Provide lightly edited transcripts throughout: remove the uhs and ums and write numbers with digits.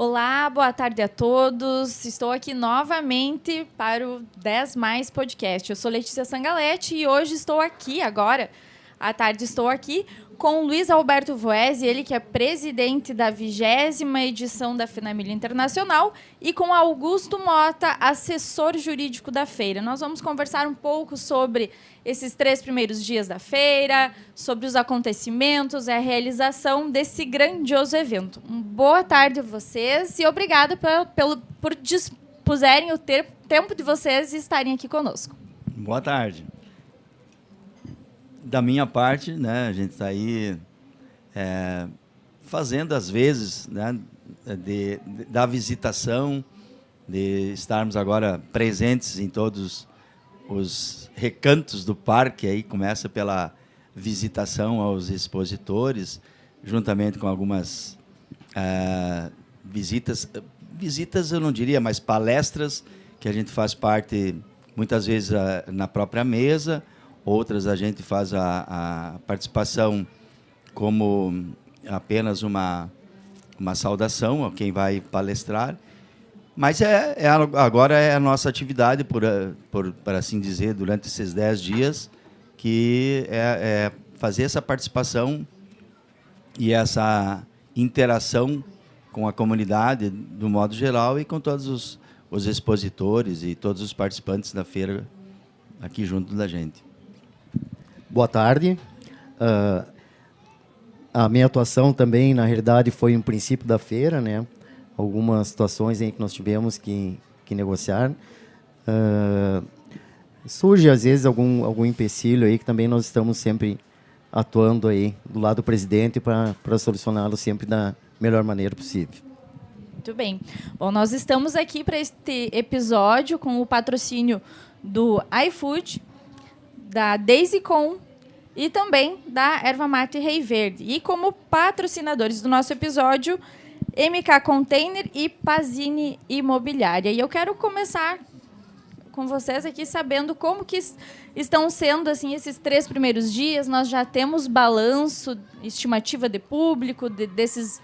Olá, boa tarde a todos. Estou aqui novamente para o 10 Mais Podcast. Eu sou Letícia Sangalete e hoje estou aqui, agora à tarde estou aqui com Luiz Alberto Voese, ele que é presidente da 20ª edição da Finamilha Internacional, e com Augusto Mota, assessor jurídico da feira. Nós vamos conversar um pouco sobre esses 3 primeiros dias da feira, sobre os acontecimentos e a realização desse grandioso evento. Boa tarde a vocês e obrigada por dispuserem o tempo de vocês e estarem aqui conosco. Boa tarde. Da minha parte, né, a gente está aí fazendo, às vezes, né, da visitação, de estarmos agora presentes em todos os recantos do parque. Aí começa pela visitação aos expositores, juntamente com algumas visitas eu não diria, mas palestras que a gente faz parte, muitas vezes, na própria mesa. Outras a gente faz a participação como apenas uma saudação a quem vai palestrar. Mas agora é a nossa atividade, por assim dizer, durante esses 10 dias, que é fazer essa participação e essa interação com a comunidade, do modo geral, e com todos os expositores e todos os participantes da feira aqui junto da gente. Boa tarde. A minha atuação também, na realidade, foi um princípio da feira, né? Algumas situações em que nós tivemos que negociar. Surge, às vezes, algum empecilho aí que também nós estamos sempre atuando aí do lado do presidente para solucioná-lo sempre da melhor maneira possível. Muito bem. Bom, nós estamos aqui para este episódio com o patrocínio do iFood, da Daisy-Com e também da Erva Mate Rei Verde. E como patrocinadores do nosso episódio, MK Container e Pazini Imobiliária. E eu quero começar com vocês aqui sabendo como que estão sendo assim esses 3 primeiros dias. Nós já temos balanço, estimativa de público desses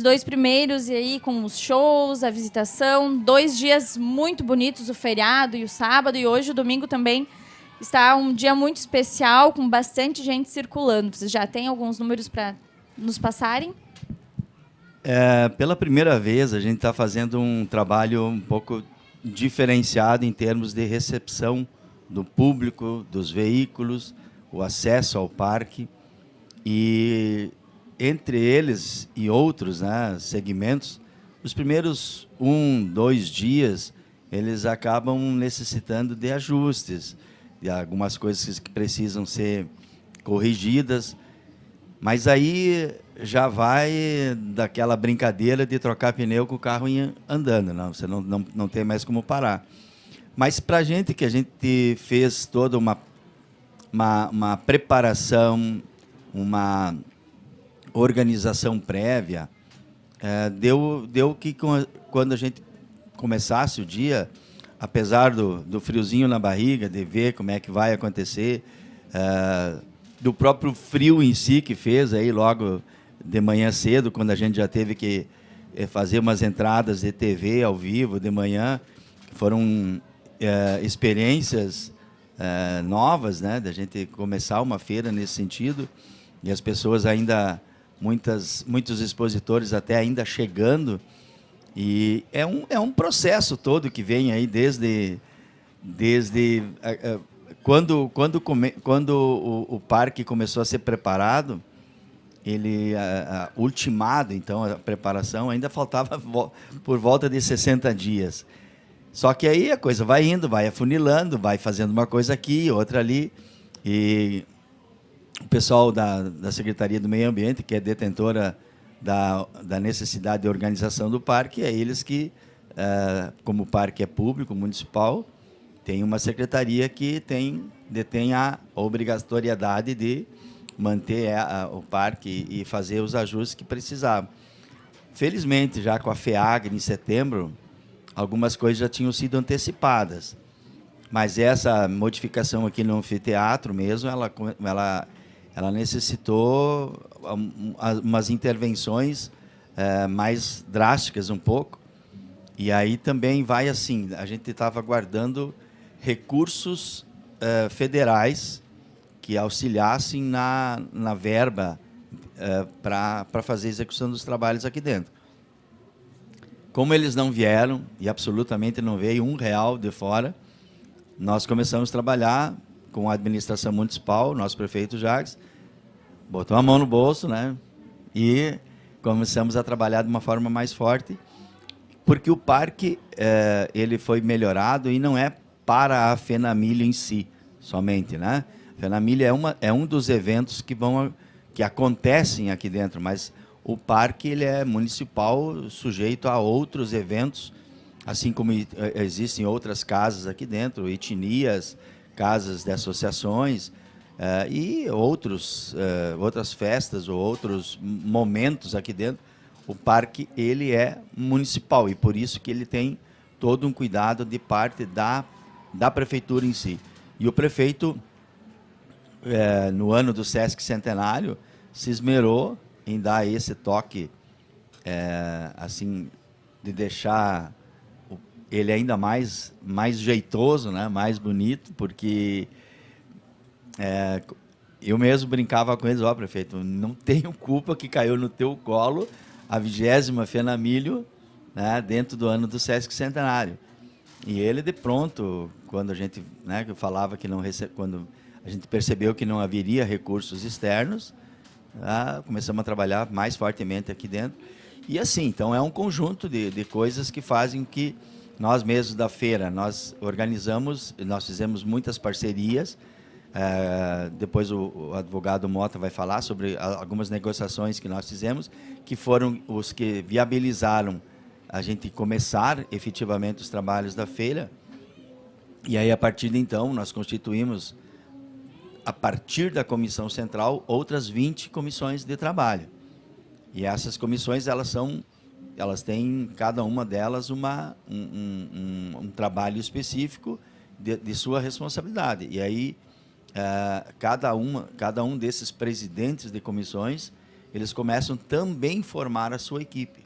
2 primeiros, e aí com os shows, a visitação, 2 dias muito bonitos, o feriado e o sábado, e hoje o domingo também está um dia muito especial, com bastante gente circulando. Vocês já têm alguns números para nos passarem? Pela primeira vez, a gente está fazendo um trabalho um pouco diferenciado em termos de recepção do público, dos veículos, o acesso ao parque. E entre eles e outros, né, segmentos, os primeiros 2 dias, eles acabam necessitando de ajustes, de algumas coisas que precisam ser corrigidas, mas aí já vai daquela brincadeira de trocar pneu com o carro andando, não, você não tem mais como parar. Mas para a gente, que a gente fez toda uma preparação, uma organização prévia, deu que quando a gente começasse o dia, apesar do friozinho na barriga, de ver como é que vai acontecer, do próprio frio em si que fez aí logo de manhã cedo, quando a gente já teve que fazer umas entradas de TV ao vivo de manhã, que foram experiências novas, né, da gente começar uma feira nesse sentido, e as pessoas ainda, muitos expositores até ainda chegando. E é um processo todo que vem aí desde quando o parque começou a ser preparado, ele ultimado, então, a preparação, ainda faltava por volta de 60 dias. Só que aí a coisa vai indo, vai afunilando, vai fazendo uma coisa aqui, outra ali, e o pessoal da Secretaria do Meio Ambiente, que é detentora da necessidade de organização do parque, é eles que, como o parque é público, municipal, tem uma secretaria que detém a obrigatoriedade de manter o parque e fazer os ajustes que precisavam. Felizmente, já com a FEAGRE, em setembro, algumas coisas já tinham sido antecipadas. Mas essa modificação aqui no anfiteatro mesmo, ela necessitou umas intervenções mais drásticas um pouco. E aí também vai assim, a gente estava aguardando recursos federais que auxiliassem na verba para fazer a execução dos trabalhos aqui dentro. Como eles não vieram, e absolutamente não veio R$1 de fora, nós começamos a trabalhar com a administração municipal, nosso prefeito Jacques, botou a mão no bolso, né? E começamos a trabalhar de uma forma mais forte, porque o parque ele foi melhorado e não é para a FENAMIL em si, somente, né? A FENAMIL é um dos eventos que acontecem aqui dentro, mas o parque ele é municipal, sujeito a outros eventos, assim como existem outras casas aqui dentro, etnias, casas de associações e outras festas ou outros momentos aqui dentro. O parque ele é municipal e por isso que ele tem todo um cuidado de parte da prefeitura em si. E o prefeito, no ano do Sesc Centenário, se esmerou em dar esse toque, assim, de deixar ele ainda mais jeitoso, né? Mais bonito, porque eu mesmo brincava com eles, prefeito, não tenho culpa que caiu no teu colo a 20ª FENAMIL, né, dentro do ano do Sesc Centenário. E ele, de pronto, quando a gente, né, falava que quando a gente percebeu que não haveria recursos externos, começamos a trabalhar mais fortemente aqui dentro. E assim, então é um conjunto de coisas que fazem que nós mesmos da feira, nós fizemos muitas parcerias. Depois o advogado Mota vai falar sobre algumas negociações que nós fizemos, que foram os que viabilizaram a gente começar efetivamente os trabalhos da feira. E aí, a partir de então, nós constituímos, a partir da comissão central, outras 20 comissões de trabalho. E essas comissões, elas têm, cada uma delas, um trabalho específico de sua responsabilidade. E aí, cada um desses presidentes de comissões, eles começam também a formar a sua equipe.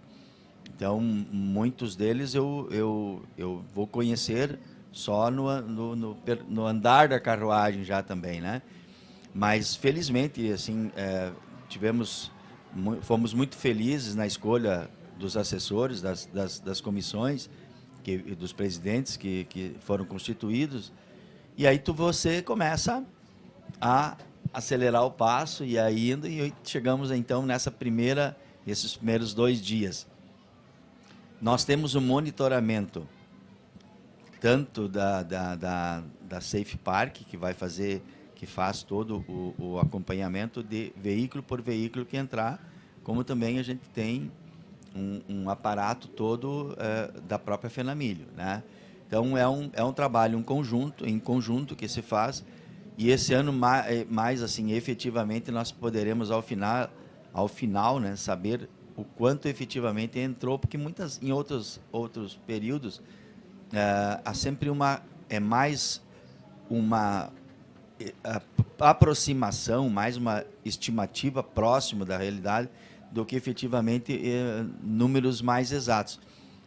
Então, muitos deles eu vou conhecer só no andar da carruagem já também, né? Mas, felizmente, assim, fomos muito felizes na escolha dos assessores, das comissões, dos presidentes que foram constituídos. E aí você começa a acelerar o passo e chegamos então nesses primeiros 2 dias. Nós temos um monitoramento tanto da Safe Park, que faz todo o acompanhamento de veículo por veículo que entrar, como também a gente tem um aparato todo da própria FENAMIL, né? Então é um trabalho em conjunto que se faz. E esse ano, mais assim, efetivamente, nós poderemos, ao final, né, saber o quanto efetivamente entrou, porque em outros períodos, há sempre mais uma aproximação, mais uma estimativa próxima da realidade, do que efetivamente números mais exatos.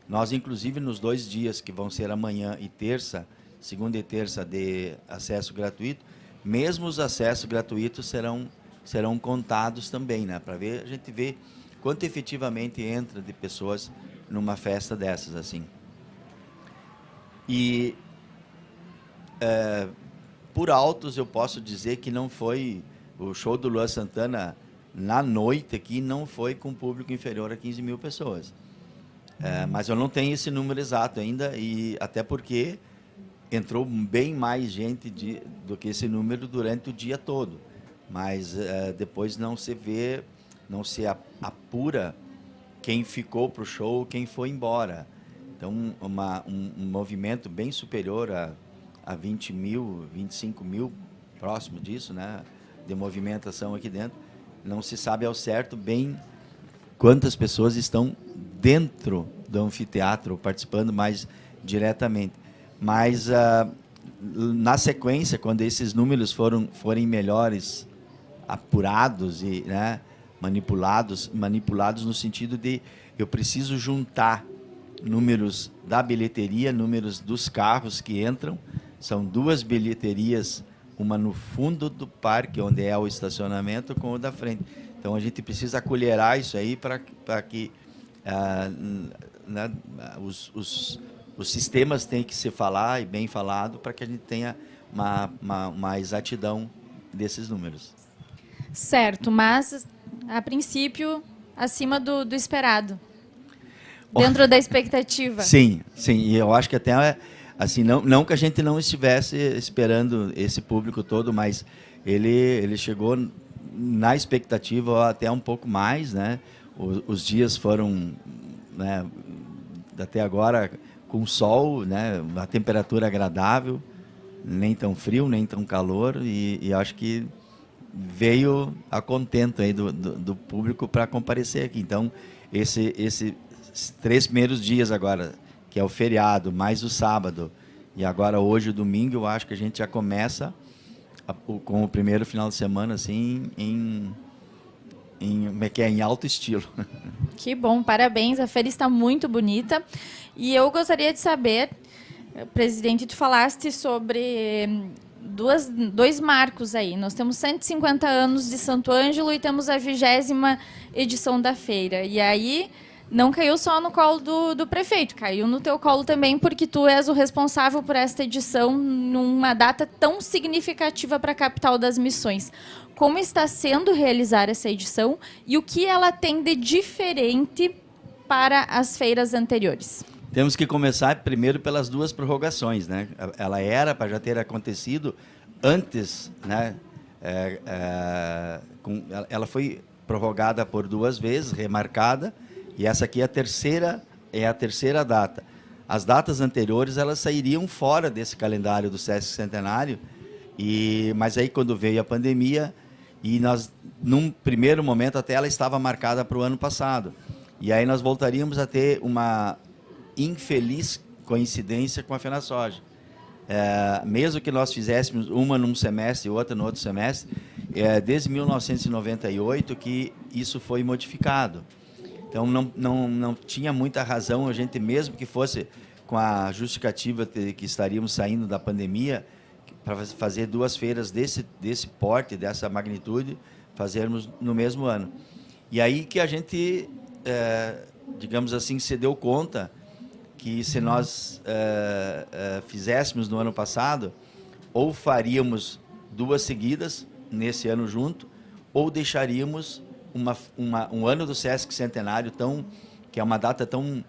Nós, inclusive, nos 2 dias, que vão ser amanhã e terça, segunda e terça, de acesso gratuito, mesmo os acessos gratuitos serão contados também, né? Para a gente ver quanto efetivamente entra de pessoas numa festa dessas, assim. E, por altos, eu posso dizer que não foi o show do Luan Santana na noite aqui, não foi com público inferior a 15.000 pessoas. Mas eu não tenho esse número exato ainda, e até porque entrou bem mais gente do que esse número durante o dia todo. Mas depois não se apura quem ficou para o show, quem foi embora. Então, um movimento bem superior a 20.000, 25.000, próximo disso, né, de movimentação aqui dentro. Não se sabe ao certo bem quantas pessoas estão dentro do anfiteatro, participando mais diretamente. Mas, na sequência, quando esses números forem melhores, apurados, e, né, manipulados no sentido de eu preciso juntar números da bilheteria, números dos carros que entram. São 2 bilheterias, uma no fundo do parque, onde é o estacionamento, com o da frente. Então, a gente precisa acolherar isso aí para que os sistemas têm que se falar e bem falado para que a gente tenha uma exatidão desses números. Certo, mas, a princípio, acima do esperado. Dentro da expectativa. Sim, e eu acho que até, assim, não que a gente não estivesse esperando esse público todo, mas ele chegou na expectativa ou até um pouco mais, né? Os dias foram, né, até agora com sol, né, uma temperatura agradável, nem tão frio, nem tão calor, e acho que veio a contento aí do público para comparecer aqui. Então, esses 3 primeiros dias agora, que é o feriado, mais o sábado, e agora hoje o domingo, eu acho que a gente já começa com o primeiro final de semana assim em alto estilo. Que bom, parabéns. A feira está muito bonita. E eu gostaria de saber, presidente, tu falaste sobre dois marcos aí. Nós temos 150 anos de Santo Ângelo e temos a 20ª edição da feira. E aí não caiu só no colo do prefeito, caiu no teu colo também, porque tu és o responsável por esta edição numa data tão significativa para a capital das missões. Como está sendo realizar essa edição e o que ela tem de diferente para as feiras anteriores? Temos que começar primeiro pelas 2 prorrogações, né? Ela era para já ter acontecido antes, né? Ela foi prorrogada por 2 vezes, remarcada, e essa aqui é a terceira data. As datas anteriores elas sairiam fora desse calendário do Sesc Centenário, mas aí quando veio a pandemia, e nós, num primeiro momento, até ela estava marcada para o ano passado. E aí nós voltaríamos a ter uma infeliz coincidência com a FenaSoja. Mesmo que nós fizéssemos uma num semestre e outra no outro semestre, desde 1998 que isso foi modificado. Então, não tinha muita razão a gente, mesmo que fosse com a justificativa de que estaríamos saindo da pandemia, para fazer 2 feiras desse porte, dessa magnitude, fazermos no mesmo ano. E aí que a gente, digamos assim, se deu conta que se nós fizéssemos no ano passado, ou faríamos 2 seguidas nesse ano junto, ou deixaríamos um ano do Sesc Centenário, que é uma data tão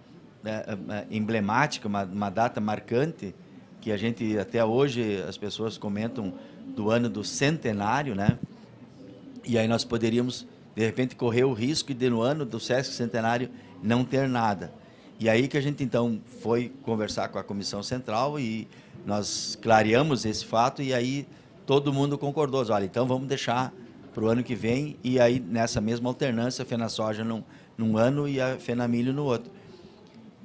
emblemática, uma data marcante, que a gente, até hoje, as pessoas comentam do ano do centenário, né? E aí nós poderíamos, de repente, correr o risco de, no ano do Sesc Centenário, não ter nada. E aí que a gente, então, foi conversar com a Comissão Central e nós clareamos esse fato e aí todo mundo concordou. Olha, então vamos deixar para o ano que vem e aí, nessa mesma alternância, a FenaSoja num ano e a FenaMilho no outro.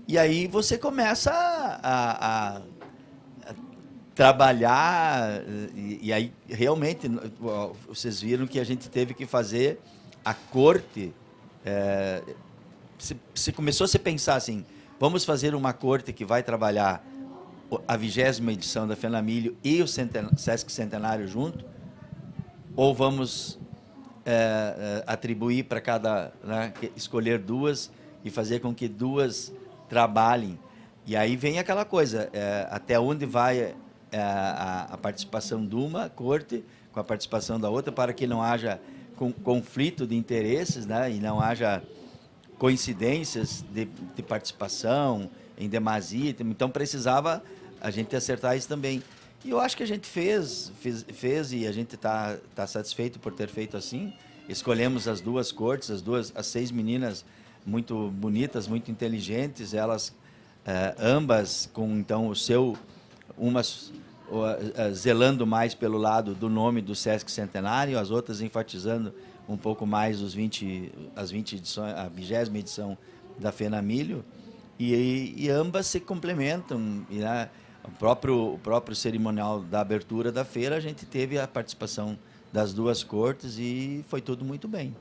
E aí você começa a trabalhar, e aí realmente vocês viram que a gente teve que fazer a corte, se começou a se pensar assim, vamos fazer uma corte que vai trabalhar a 20ª edição da FenaMilho e o Sesc Centenário junto, ou vamos atribuir para cada, né, escolher 2 e fazer com que 2 trabalhem. E aí vem aquela coisa, até onde vai a participação de uma corte com a participação da outra, para que não haja conflito de interesses, né, e não haja coincidências de participação em demasia. Então precisava a gente acertar isso também. E eu acho que a gente fez e a gente está satisfeito por ter feito assim. Escolhemos as 2 cortes, as 6 meninas muito bonitas, muito inteligentes, elas ambas com então o seu, umas zelando mais pelo lado do nome do Sesc Centenário, as outras enfatizando um pouco mais as 20 edições, a 20ª edição da FenaMilho, e ambas se complementam. E, né, o próprio cerimonial da abertura da feira, a gente teve a participação das 2 cortes e foi tudo muito bem.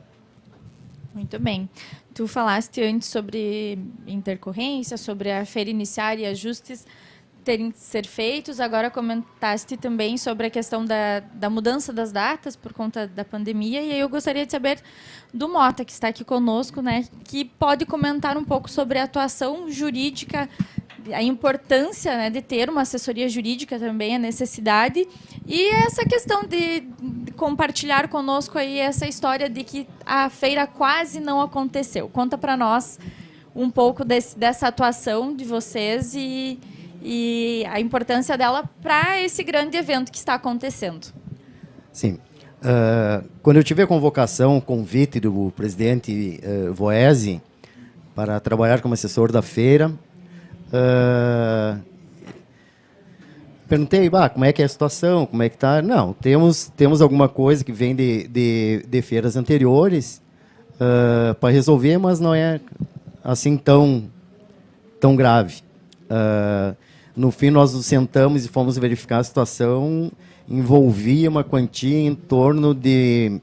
Muito bem. Tu falaste antes sobre intercorrência, sobre a feira iniciar e ajustes terem que ser feitos. Agora comentaste também sobre a questão da mudança das datas por conta da pandemia. E aí eu gostaria de saber do Mota, que está aqui conosco, né, que pode comentar um pouco sobre a atuação jurídica, a importância, né, de ter uma assessoria jurídica também, a necessidade, e essa questão de compartilhar conosco aí essa história de que a feira quase não aconteceu. Conta para nós um pouco dessa atuação de vocês e a importância dela para esse grande evento que está acontecendo. Sim. Quando eu tive a convocação, o convite do presidente Voese para trabalhar como assessor da feira, perguntei, como é que é a situação, como é que está? Não, temos alguma coisa que vem de feiras anteriores para resolver, mas não é assim tão grave. No fim, nós nos sentamos e fomos verificar a situação, envolvia uma quantia em torno de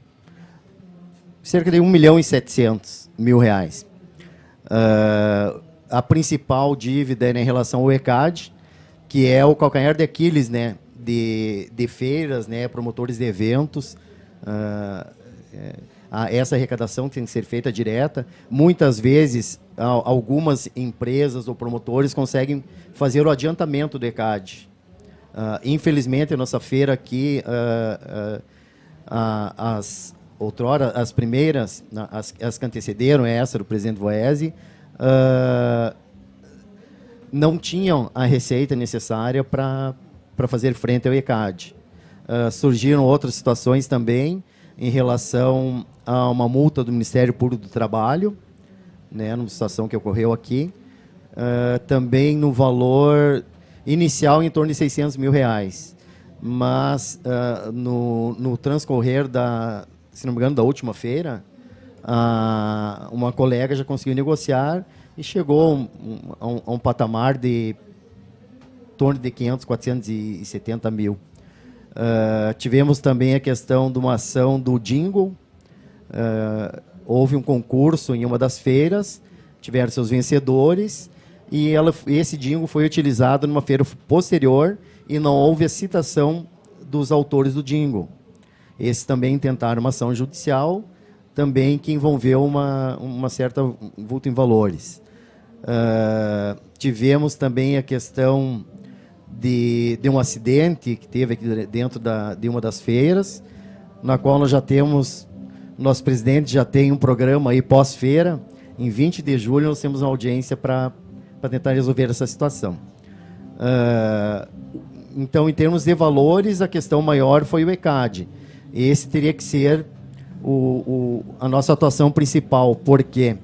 cerca de R$1.700.000. A principal dívida é em relação ao ECAD, que é o calcanhar de Aquiles, né, de feiras, né, promotores de eventos. Essa arrecadação tem que ser feita direta. Muitas vezes, algumas empresas ou promotores conseguem fazer o adiantamento do ECAD. Infelizmente, a nossa feira aqui, outrora, as primeiras, as que antecederam essa do presidente Voese, não tinham a receita necessária para fazer frente ao ECAD. Surgiram outras situações também em relação a uma multa do Ministério Público do Trabalho, né, numa situação que ocorreu aqui, também no valor inicial em torno de R$600.000. Mas no transcorrer se não me engano, da última feira, uma colega já conseguiu negociar e chegou a um patamar de em torno de 470 mil. Tivemos também a questão de uma ação do jingle. Houve um concurso em uma das feiras, tiveram seus vencedores, e esse jingle foi utilizado numa feira posterior e não houve a citação dos autores do jingle. Esses também tentaram uma ação judicial, também que envolveu uma certa vulto em valores. Tivemos também a questão de um acidente que teve aqui dentro de uma das feiras, na qual nós já temos, nosso presidente já tem um programa aí pós-feira. Em 20 de julho nós temos uma audiência para tentar resolver essa situação. Então, em termos de valores, a questão maior foi o ECAD. Esse teria que ser a nossa atuação principal, porque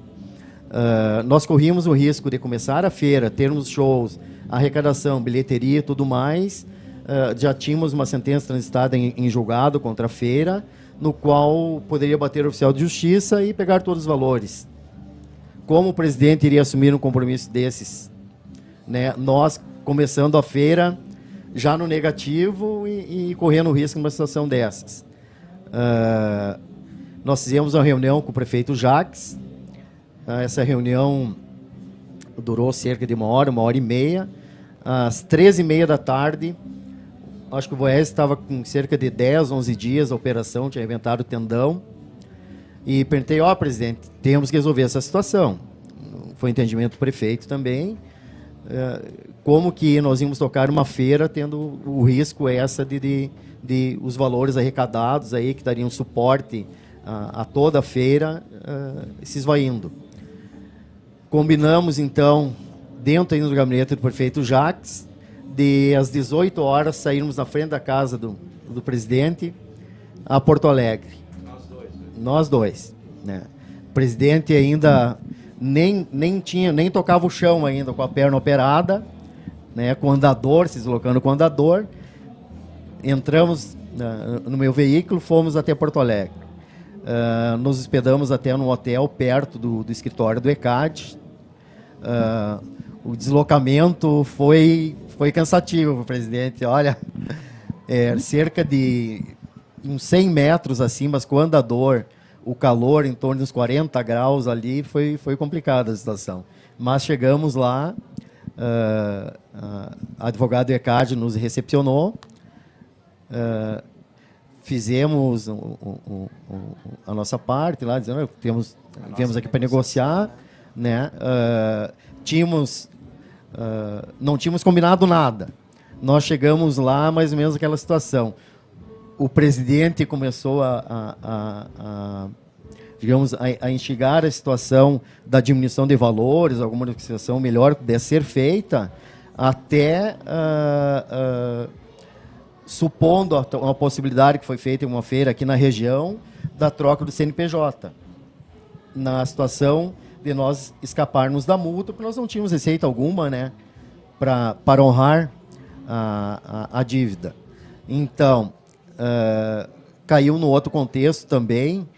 nós corríamos o risco de começar a feira, termos shows, arrecadação, bilheteria e tudo mais. Já tínhamos uma sentença transitada em julgado contra a feira, no qual poderia bater o oficial de justiça e pegar todos os valores. Como o presidente iria assumir um compromisso desses, né? Nós começando a feira já no negativo e correndo o risco numa situação dessas. Nós fizemos uma reunião com o prefeito Jacques. Essa reunião durou cerca de uma hora e meia. Às 13h30 da tarde, acho que o Voese estava com cerca de 10, 11 dias a operação, tinha inventado o tendão. E perguntei, presidente, temos que resolver essa situação. Foi entendimento do prefeito também. Como que nós íamos tocar uma feira tendo o risco de os valores arrecadados aí, que dariam suporte a toda a feira, se esvaindo. Combinamos, então, dentro do gabinete do prefeito Jacques, às 18 horas sairmos na frente da casa do presidente a Porto Alegre. Nós dois, né? O presidente ainda nem tocava o chão ainda, com a perna operada, né? Com o andador, se deslocando com o andador. Entramos no meu veículo, fomos até Porto Alegre. Nos hospedamos até num hotel perto do escritório do ECAD. O deslocamento foi cansativo para o presidente. Olha, cerca de uns 100 metros assim, mas com o andador, o calor em torno dos 40 graus ali, foi complicada a situação. Mas chegamos lá, a advogada ECAD nos recepcionou, fizemos a nossa parte lá, dizendo que viemos aqui para negociar, né? Não tínhamos combinado nada. Nós chegamos lá, mais ou menos aquela situação. O presidente começou digamos, a instigar a situação da diminuição de valores, alguma negociação melhor pudesse ser feita, até supondo uma possibilidade que foi feita em uma feira aqui na região, da troca do CNPJ, na situação de nós escaparmos da multa, porque nós não tínhamos receita alguma, né, para honrar a dívida. Então, caiu no outro contexto também,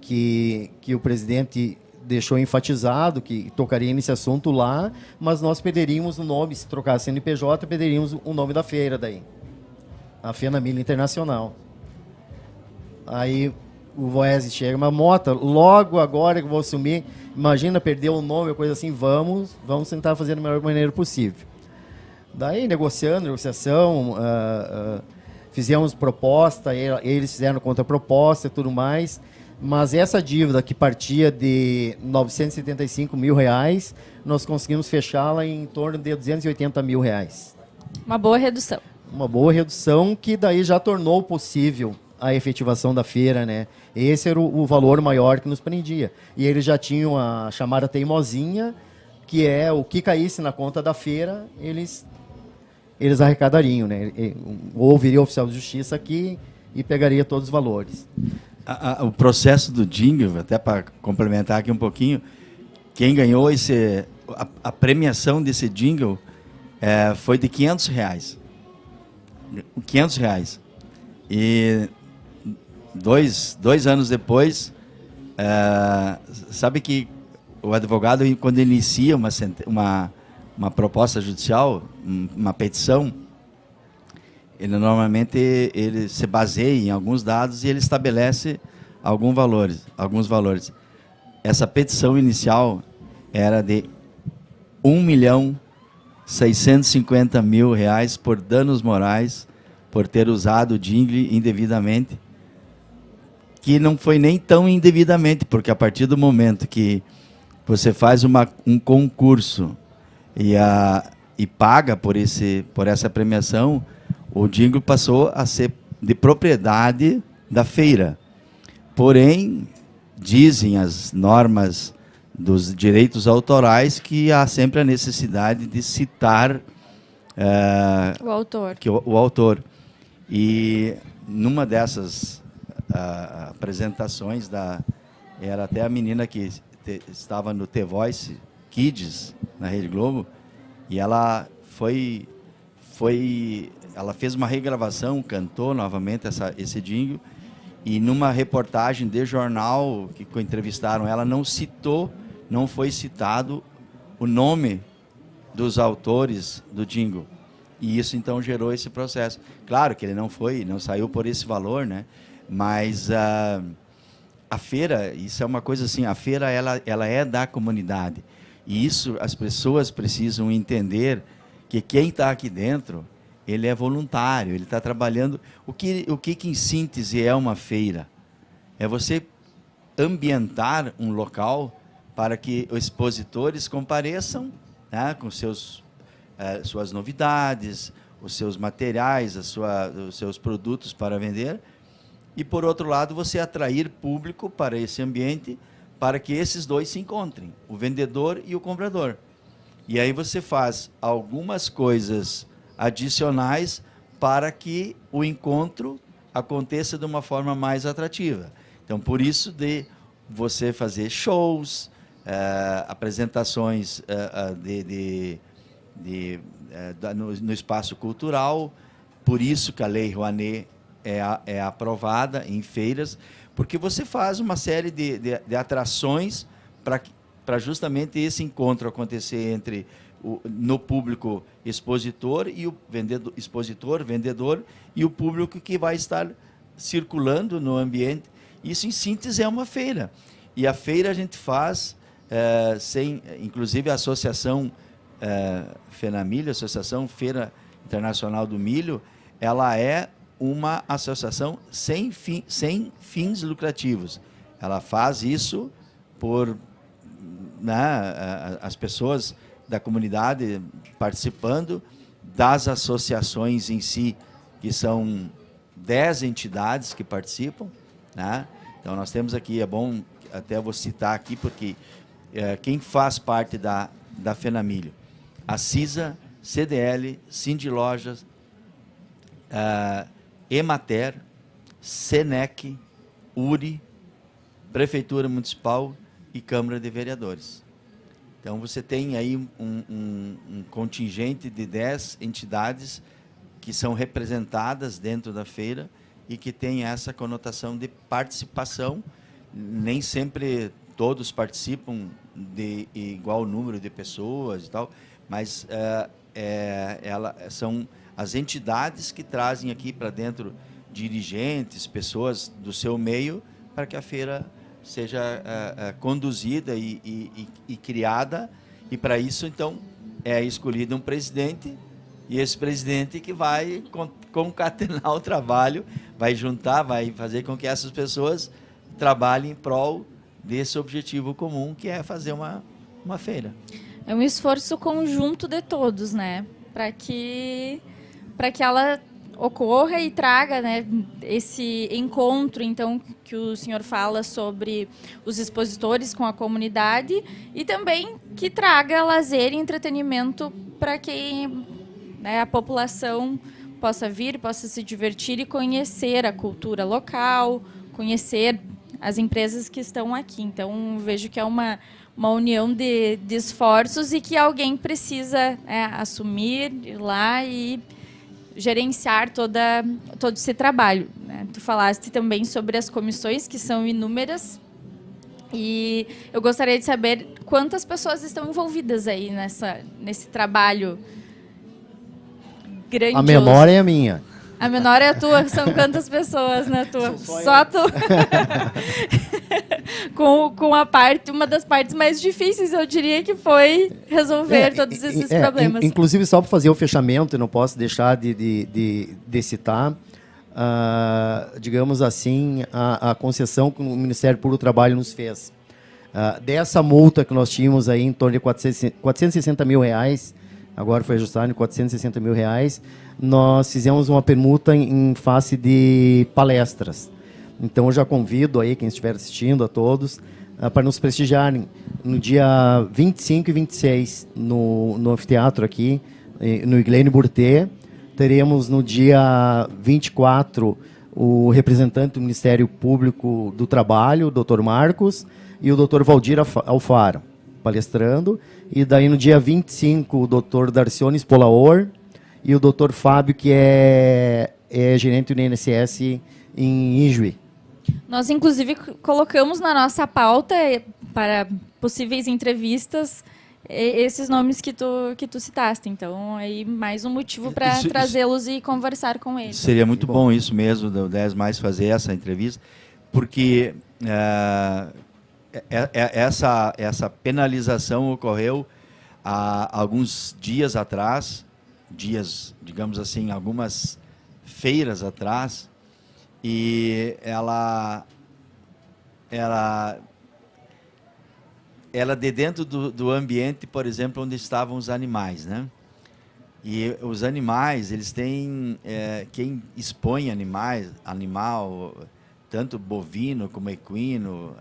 que o presidente deixou enfatizado que tocaria nesse assunto lá, mas nós perderíamos o nome, se trocasse CNPJ, perderíamos o nome da feira daí. A FENAMIL Internacional. Aí o Voese chega, mas Mota, logo agora que eu vou assumir, imagina perder o nome, coisa assim, vamos tentar fazer da melhor maneira possível. Daí, negociação, fizemos proposta, eles fizeram contraproposta e tudo mais, mas essa dívida que partia de R$ 975 mil, nós conseguimos fechá-la em torno de R$ 280 mil. Uma boa redução. Uma boa redução que daí já tornou possível a efetivação da feira, né? Esse era o valor maior que nos prendia. E eles já tinham a chamada teimosinha, que é o que caísse na conta da feira, eles arrecadariam, né? Ou viria o oficial de justiça aqui e pegaria todos os valores. O processo do jingle, até para complementar aqui um pouquinho, quem ganhou a premiação desse jingle foi de R$500. R$500. E dois anos depois, sabe que o advogado, quando inicia uma proposta judicial, uma petição, ele normalmente se baseia em alguns dados e ele estabelece alguns valores. Essa petição inicial era de R$1.650.000 por danos morais, por ter usado o jingle indevidamente, que não foi nem tão indevidamente, porque a partir do momento que você faz um concurso e paga por essa premiação, o jingle passou a ser de propriedade da feira. Porém, dizem as normas dos direitos autorais que há sempre a necessidade de citar o autor. E numa dessas apresentações, era até a menina que estava no The Voice Kids, na Rede Globo, e ela ela fez uma regravação, cantou novamente esse jingle, e numa reportagem de jornal que entrevistaram ela, não foi citado o nome dos autores do jingle. E isso então gerou esse processo. Claro que ele não saiu por esse valor, né? Mas a feira, isso é uma coisa assim, a feira ela é da comunidade. E isso as pessoas precisam entender, que quem está aqui dentro, ele é voluntário, ele está trabalhando. O que em síntese é uma feira? É você ambientar um local para que os expositores compareçam, né, com suas novidades, os seus materiais, os seus produtos para vender. E, por outro lado, você atrair público para esse ambiente, para que esses dois se encontrem, o vendedor e o comprador. E aí você faz algumas coisas adicionais para que o encontro aconteça de uma forma mais atrativa. Então, por isso de você fazer shows, apresentações no espaço cultural, por isso que a Lei Rouanet é aprovada em feiras, porque você faz uma série de atrações para justamente esse encontro acontecer entre no público expositor e o vendedor e o público que vai estar circulando no ambiente. Isso, em síntese, é uma feira. E a feira a gente faz inclusive a Associação FENAMILHO, Associação Feira Internacional do Milho, ela é uma associação sem fins lucrativos. Ela faz isso por, né, as pessoas da comunidade participando, das associações em si, que são 10 entidades que participam, né? Então, nós temos aqui, é bom, até vou citar aqui, porque quem faz parte da FENAMILHO? A CISA, CDL, Sindilojas, Emater, SENEC, URI, Prefeitura Municipal e Câmara de Vereadores. Então, você tem aí um contingente de 10 entidades que são representadas dentro da feira e que tem essa conotação de participação. Nem sempre todos participam de igual número de pessoas e tal, mas são as entidades que trazem aqui para dentro dirigentes, pessoas do seu meio, para que a feira seja conduzida e criada, e para isso, então, é escolhido um presidente, e esse presidente que vai concatenar o trabalho, vai juntar, vai fazer com que essas pessoas trabalhem em prol desse objetivo comum, que é fazer uma feira. É um esforço conjunto de todos, né? Para que ela ocorra e traga, né, esse encontro, então, que o senhor fala sobre os expositores com a comunidade, e também que traga lazer e entretenimento para quem, né, a população possa vir, possa se divertir e conhecer a cultura local, conhecer as empresas que estão aqui. Então, vejo que é uma união de esforços e que alguém precisa assumir, ir lá e gerenciar todo esse trabalho, né? Tu falaste também sobre as comissões, que são inúmeras, e eu gostaria de saber quantas pessoas estão envolvidas aí nesse trabalho grandioso. A memória é minha. A menor é a tua, são quantas pessoas na tua? Só tu. com uma das partes mais difíceis, eu diria, que foi resolver todos esses problemas. Inclusive, só para fazer o fechamento, eu não posso deixar de citar, digamos assim, a concessão que o Ministério Público do Trabalho nos fez. Dessa multa que nós tínhamos aí em torno de 460 mil reais, agora foi ajustado em 460 mil reais, nós fizemos uma permuta em face de palestras. Então, eu já convido aí quem estiver assistindo, a todos, para nos prestigiarem no dia 25 e 26, no anfiteatro aqui, no Iglene Burtê. Teremos no dia 24 o representante do Ministério Público do Trabalho, o Dr. Marcos, e o Dr. Valdir Alfaro, palestrando. E daí, no dia 25, o Dr. Darcione Spolaor e o Dr. Fábio, que é gerente do INSS em Ijuí. Nós, inclusive, colocamos na nossa pauta para possíveis entrevistas esses nomes que tu citaste. Então, aí mais um motivo para trazê-los e conversar com eles. Seria muito bom isso mesmo, do 10 Mais fazer essa entrevista, porque essa penalização ocorreu há alguns dias atrás, digamos assim, algumas feiras atrás, e ela de dentro do ambiente, por exemplo, onde estavam os animais, né? E os animais, eles têm, quem expõe animal, tanto bovino como equino,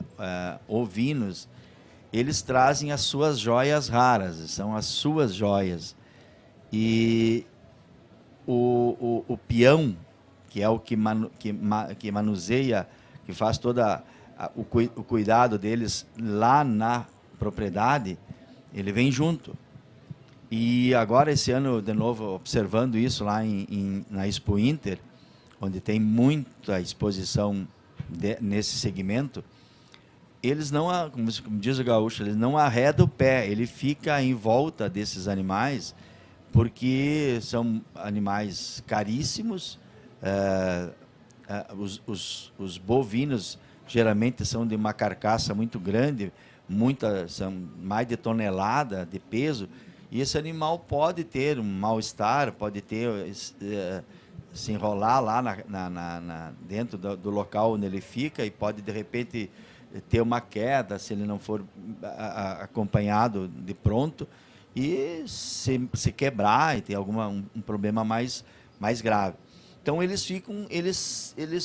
ovinos, eles trazem as suas joias raras, são as suas joias. E o peão, que é o que manuseia, que faz toda o cuidado deles lá na propriedade, ele vem junto. E agora, esse ano, de novo, observando isso lá na Expo Inter, onde tem muita exposição nesse segmento, eles não, como diz o gaúcho, eles não arredam o pé, ele fica em volta desses animais, porque são animais caríssimos. Os bovinos geralmente são de uma carcaça muito grande, são mais de tonelada de peso, e esse animal pode ter um mal-estar, pode ter se enrolar lá dentro do local onde ele fica e pode, de repente, ter uma queda se ele não for acompanhado de pronto e se quebrar e ter um problema mais grave. Então, eles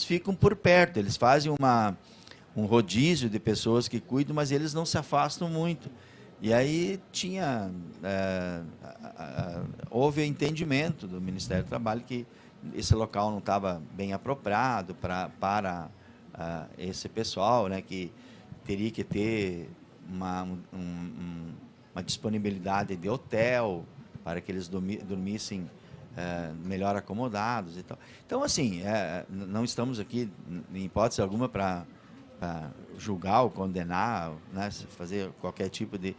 ficam por perto, eles fazem um rodízio de pessoas que cuidam, mas eles não se afastam muito. E aí houve entendimento do Ministério do Trabalho que esse local não estava bem apropriado para esse pessoal, né, que teria que ter uma disponibilidade de hotel para que eles dormissem melhor acomodados e tal. Então, assim, não estamos aqui, em hipótese alguma, para julgar ou condenar, né, fazer qualquer tipo de...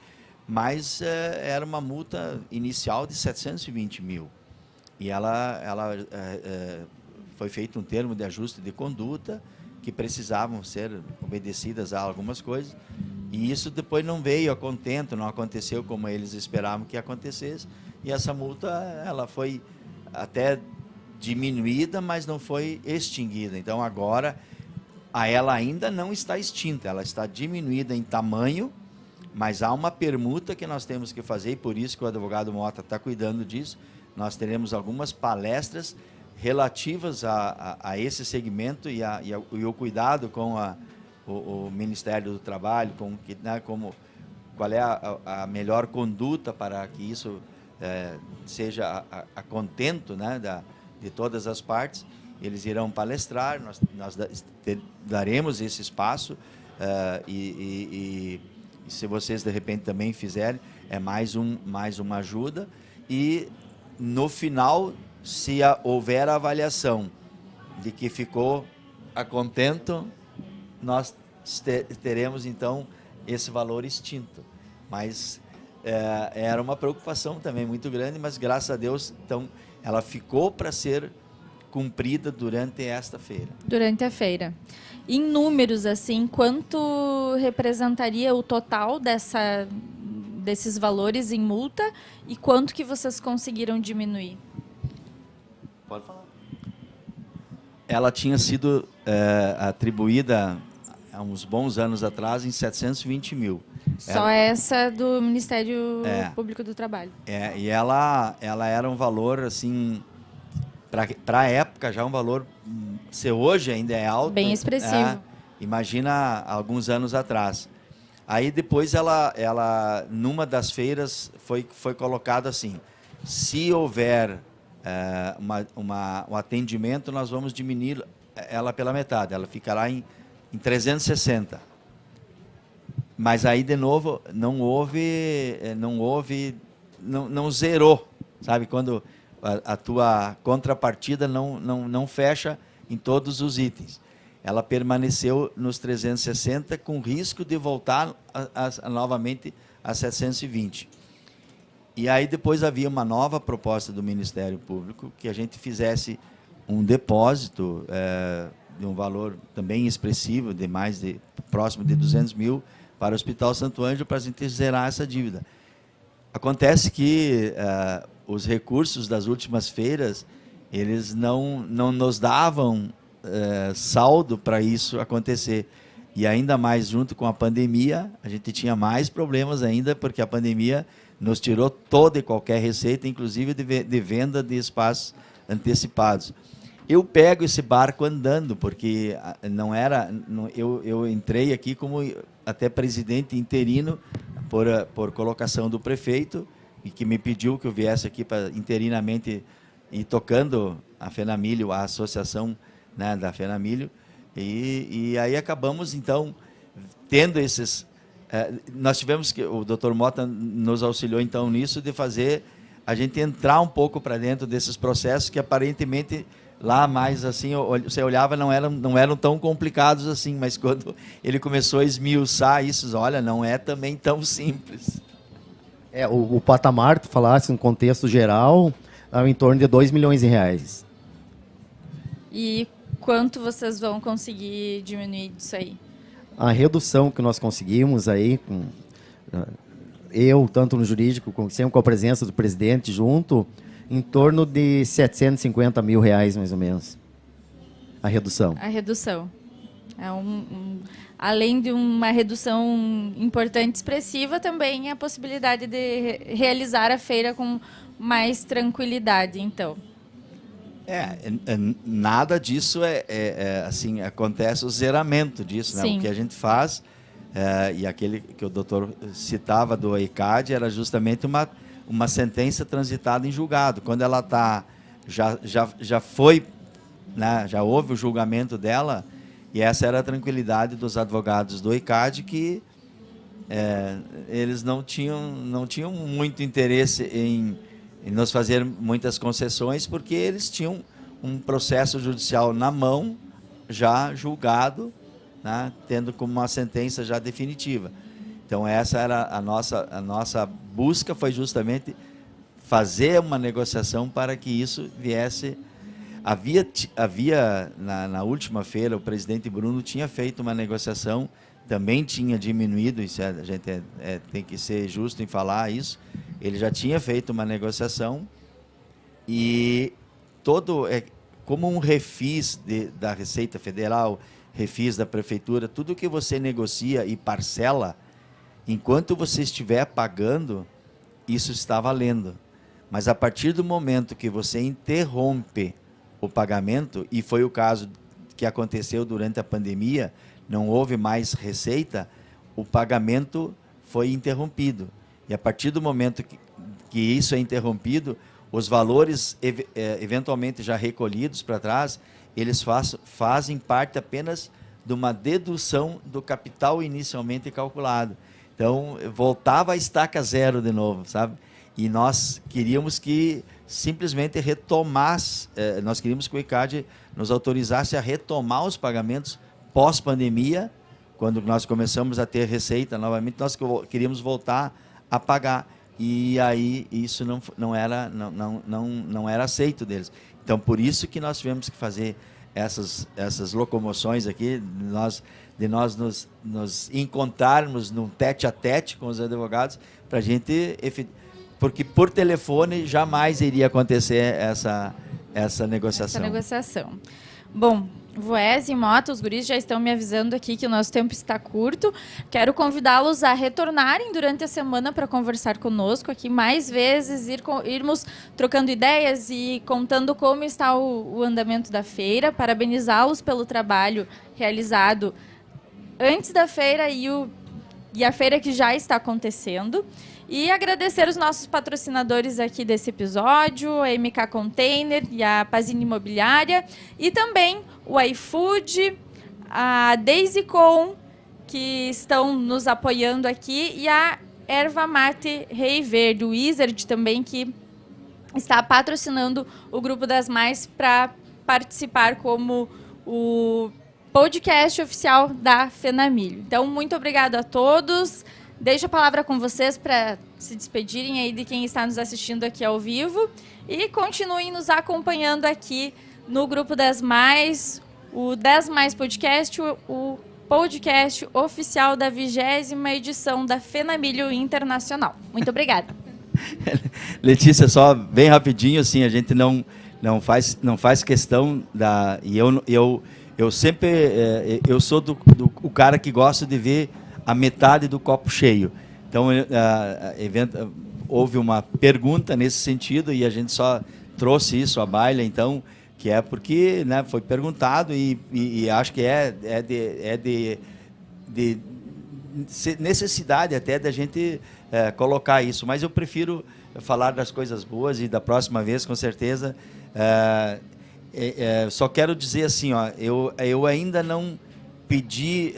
Mas era uma multa inicial de 720 mil. E foi feito um termo de ajuste de conduta que precisavam ser obedecidas a algumas coisas. E isso depois não veio a contento, não aconteceu como eles esperavam que acontecesse. E essa multa ela foi até diminuída, mas não foi extinguida. Então, agora, ela ainda não está extinta, ela está diminuída em tamanho, mas há uma permuta que nós temos que fazer, e por isso que o advogado Mota está cuidando disso. Nós teremos algumas palestras relativas a esse segmento e o cuidado com o Ministério do Trabalho, qual é a melhor conduta para que isso seja a contento, né, de todas as partes. Eles irão palestrar, nós daremos esse espaço e se vocês de repente também fizerem, é mais uma ajuda. E no final, se houver a avaliação de que ficou a contento, nós teremos então esse valor extinto. Mas era uma preocupação também muito grande, mas graças a Deus, então, ela ficou para ser cumprida durante esta feira. Durante a feira. Em números, assim, quanto representaria o total desses valores em multa e quanto que vocês conseguiram diminuir? Pode falar. Ela tinha sido atribuída há uns bons anos atrás em 720 mil. Só essa do Ministério Público do Trabalho. E ela era um valor, assim, para a época, já um valor, se hoje ainda é alto. Bem expressivo. Imagina alguns anos atrás. Aí depois ela numa das feiras foi colocado assim: se houver um atendimento, nós vamos diminuir ela pela metade, ela ficará em 360. Mas aí, de novo, não zerou, sabe? Quando a tua contrapartida não fecha em todos os itens. Ela permaneceu nos 360 com risco de voltar novamente a 720. E aí depois havia uma nova proposta do Ministério Público que a gente fizesse um depósito de um valor também expressivo, próximo de 200 mil, para o Hospital Santo Ângelo, para a gente zerar essa dívida. Acontece que os recursos das últimas feiras, eles não nos davam saldo para isso acontecer. E ainda mais junto com a pandemia, a gente tinha mais problemas ainda, porque a pandemia nos tirou toda e qualquer receita, inclusive de venda de espaços antecipados. Eu pego esse barco andando, porque eu entrei aqui como até presidente interino por colocação do prefeito, e que me pediu que eu viesse aqui para interinamente ir tocando a FENAMILHO, a associação, né, da FENAMILHO, e aí acabamos então tendo esses... nós tivemos que... O Dr. Mota nos auxiliou então nisso, de fazer a gente entrar um pouco para dentro desses processos que aparentemente... Lá mais assim, você olhava, não eram tão complicados assim, mas quando ele começou a esmiuçar isso, olha, não é também tão simples. O patamar, tu falasse, no contexto geral, é em torno de R$2 milhões. E quanto vocês vão conseguir diminuir disso aí? a redução que nós conseguimos aí, com, eu, tanto no jurídico, sempre com a presença do presidente junto, em torno de R$750 mil, mais ou menos, a redução. A redução. É além de uma redução importante, expressiva, também a possibilidade de realizar a feira com mais tranquilidade, então. Nada disso assim, acontece o zeramento disso, né? O que a gente faz, e aquele que o doutor citava do EICAD, era justamente uma sentença transitada em julgado. Quando ela já foi, né, já houve o julgamento dela, e essa era a tranquilidade dos advogados do EICAD, que eles não tinham muito interesse em nos fazer muitas concessões, porque eles tinham um processo judicial na mão, já julgado, né, tendo como uma sentença já definitiva. Então, essa era a nossa busca, foi justamente fazer uma negociação para que isso viesse. Havia na última feira, o presidente Bruno tinha feito uma negociação, também tinha diminuído, isso a gente tem que ser justo em falar isso, ele já tinha feito uma negociação e como um refis da Receita Federal, refis da Prefeitura, tudo que você negocia e parcela, enquanto você estiver pagando, isso está valendo. Mas a partir do momento que você interrompe o pagamento, e foi o caso que aconteceu durante a pandemia, não houve mais receita, o pagamento foi interrompido. E a partir do momento que isso é interrompido, os valores eventualmente já recolhidos para trás, eles fazem parte apenas de uma dedução do capital inicialmente calculado. Então, voltava a estaca zero de novo, sabe? E nós queríamos que simplesmente retomasse, nós queríamos que o EICAD nos autorizasse a retomar os pagamentos pós-pandemia, quando nós começamos a ter receita novamente, nós queríamos voltar a pagar. E aí isso não era aceito deles. Então, por isso que nós tivemos que fazer essas locomoções aqui, de nós nos encontrarmos num tete-a-tete com os advogados, para a gente... Porque por telefone jamais iria acontecer essa negociação. Essa negociação. Bom, Voés e Mota, os guris já estão me avisando aqui que o nosso tempo está curto. Quero convidá-los a retornarem durante a semana para conversar conosco aqui mais vezes, irmos trocando ideias e contando como está o andamento da feira. Parabenizá-los pelo trabalho realizado antes da feira e a feira que já está acontecendo. E agradecer os nossos patrocinadores aqui desse episódio, a MK Container e a Pazini Imobiliária, e também o iFood, a Daisy-Com, que estão nos apoiando aqui, e a Erva Mate Rei Verde, o Wizard também, que está patrocinando o Grupo das Mais para participar como o podcast oficial da Fenamilho. Então, muito obrigado a todos. Deixo a palavra com vocês para se despedirem aí de quem está nos assistindo aqui ao vivo e continuem nos acompanhando aqui no Grupo 10 Mais, o 10 Mais Podcast, o podcast oficial da 20ª edição da Fenamilho Internacional. Muito obrigada. Letícia, só bem rapidinho, assim, a gente não faz questão da... E eu sempre... eu sou o cara que gosta de ver a metade do copo cheio. Então, houve uma pergunta nesse sentido e a gente só trouxe isso à baila, então, que é porque, né, foi perguntado e acho que é de necessidade até da gente colocar isso. Mas eu prefiro falar das coisas boas e da próxima vez, com certeza. Só quero dizer assim, ó, eu ainda não pedi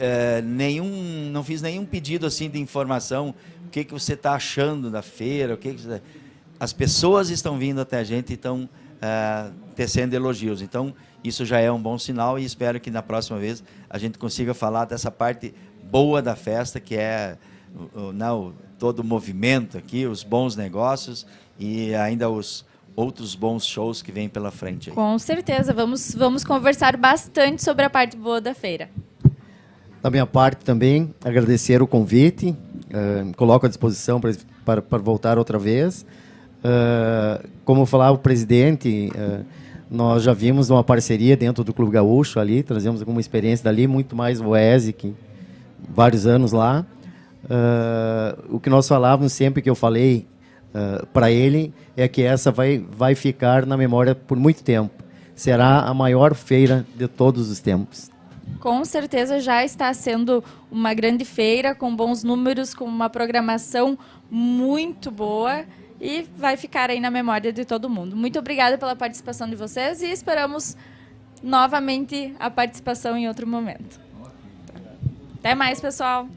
não fiz nenhum pedido assim de informação, o que você está achando da feira, as pessoas estão vindo até a gente e estão tecendo elogios, então isso já é um bom sinal e espero que na próxima vez a gente consiga falar dessa parte boa da festa, que é todo o movimento aqui, os bons negócios e ainda os outros bons shows que vêm pela frente. Aí. Com certeza, vamos conversar bastante sobre a parte boa da feira. Da minha parte também, agradecer o convite, me coloco à disposição para voltar outra vez. Como falava o presidente, nós já vimos uma parceria dentro do Clube Gaúcho ali, trazemos alguma experiência dali, muito mais o ESE, que vários anos lá. O que nós falávamos sempre que eu falei para ele é que essa vai ficar na memória por muito tempo. Será a maior feira de todos os tempos. Com certeza já está sendo uma grande feira, com bons números, com uma programação muito boa e vai ficar aí na memória de todo mundo. Muito obrigada pela participação de vocês e esperamos novamente a participação em outro momento. Até mais, pessoal!